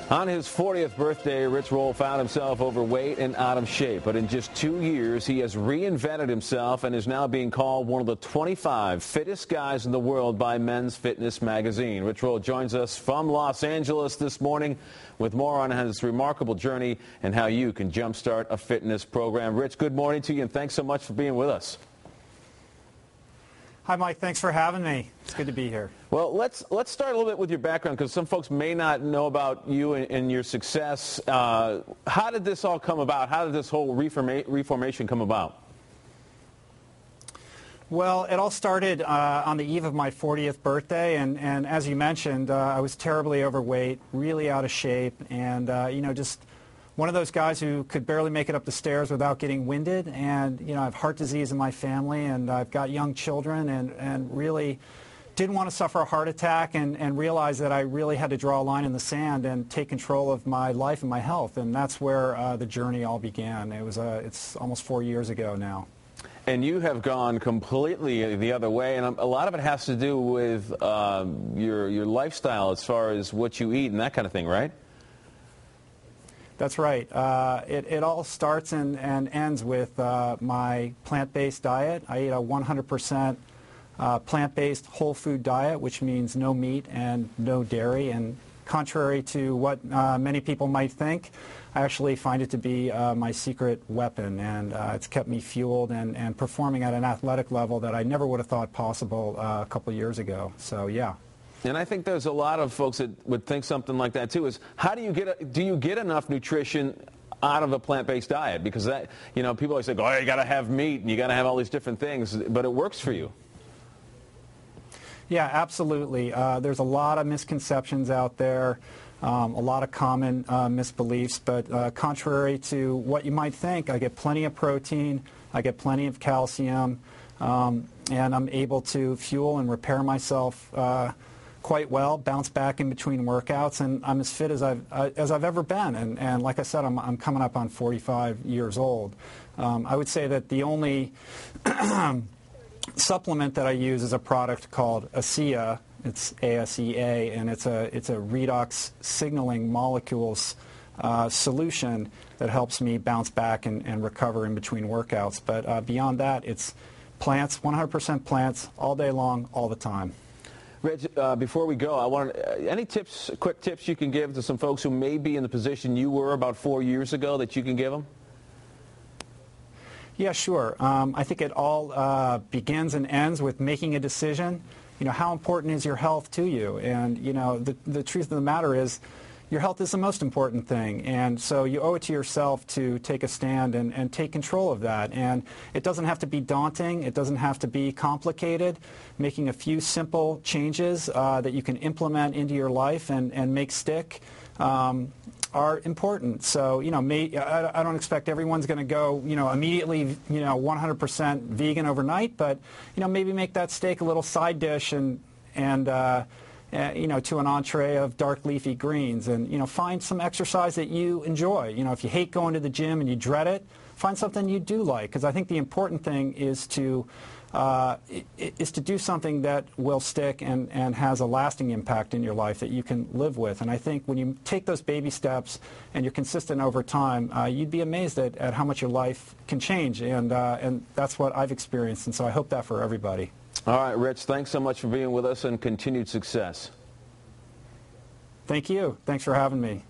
On his 40th birthday, Rich Roll found himself overweight and out of shape. But in just 2 years, he has reinvented himself and is now being called one of the 25 fittest guys in the world by Men's Fitness magazine. Rich Roll joins us from Los Angeles this morning with more on his remarkable journey and how you can jumpstart a fitness program. Rich, good morning to you, and thanks so much for being with us. Hi, Mike. Thanks for having me. It's good to be here. Well, let's start a little bit with your background, because some folks may not know about you and your success. How did this all come about? How did this whole reformation come about? Well, it all started on the eve of my 40th birthday, and as you mentioned, I was terribly overweight, really out of shape, and just one of those guys who could barely make it up the stairs without getting winded. And I have heart disease in my family, and I've got young children, and really didn't want to suffer a heart attack, and realized that I really had to draw a line in the sand and take control of my life and my health. And that's where the journey all began. It's almost 4 years ago now. And you have gone completely the other way, and a lot of it has to do with your lifestyle as far as what you eat and that kind of thing, right? That's right. It all starts and ends with my plant-based diet. I eat a 100% plant-based whole food diet, which means no meat and no dairy. And contrary to what many people might think, I actually find it to be my secret weapon, and it's kept me fueled and performing at an athletic level that I never would have thought possible a couple years ago. So, yeah. And I think there's a lot of folks that would think something like that too. Is how do you get enough nutrition out of a plant-based diet? Because that, people always say, oh, you got to have meat and you got to have all these different things, but it works for you. Yeah, absolutely. There's a lot of misconceptions out there, a lot of common misbeliefs, but contrary to what you might think, I get plenty of protein, I get plenty of calcium, and I'm able to fuel and repair myself quite well, bounce back in between workouts, and I'm as fit as I've ever been. And like I said, I'm coming up on 45 years old. I would say that the only supplement that I use is a product called ASEA. It's ASEA, and it's a redox signaling molecules solution that helps me bounce back and recover in between workouts. But beyond that, it's plants, 100% plants, all day long, all the time. Reg, before we go, I want any quick tips you can give to some folks who may be in the position you were about 4 years ago that you can give them? Yeah, sure. I think it all begins and ends with making a decision. How important is your health to you? And, the truth of the matter is your health is the most important thing. And so you owe it to yourself to take a stand and take control of that. And it doesn't have to be daunting. It doesn't have to be complicated. Making a few simple changes that you can implement into your life and make stick are important. So, I don't expect everyone's going to go, immediately, 100% vegan overnight, but, maybe make that steak a little side dish and to an entree of dark leafy greens, and, find some exercise that you enjoy. If you hate going to the gym and you dread it, find something you do like, because I think the important thing is to do something that will stick and has a lasting impact in your life that you can live with. And I think when you take those baby steps and you're consistent over time, you'd be amazed at how much your life can change. And that's what I've experienced, and so I hope that for everybody. All right, Rich, thanks so much for being with us, and continued success. Thank you. Thanks for having me.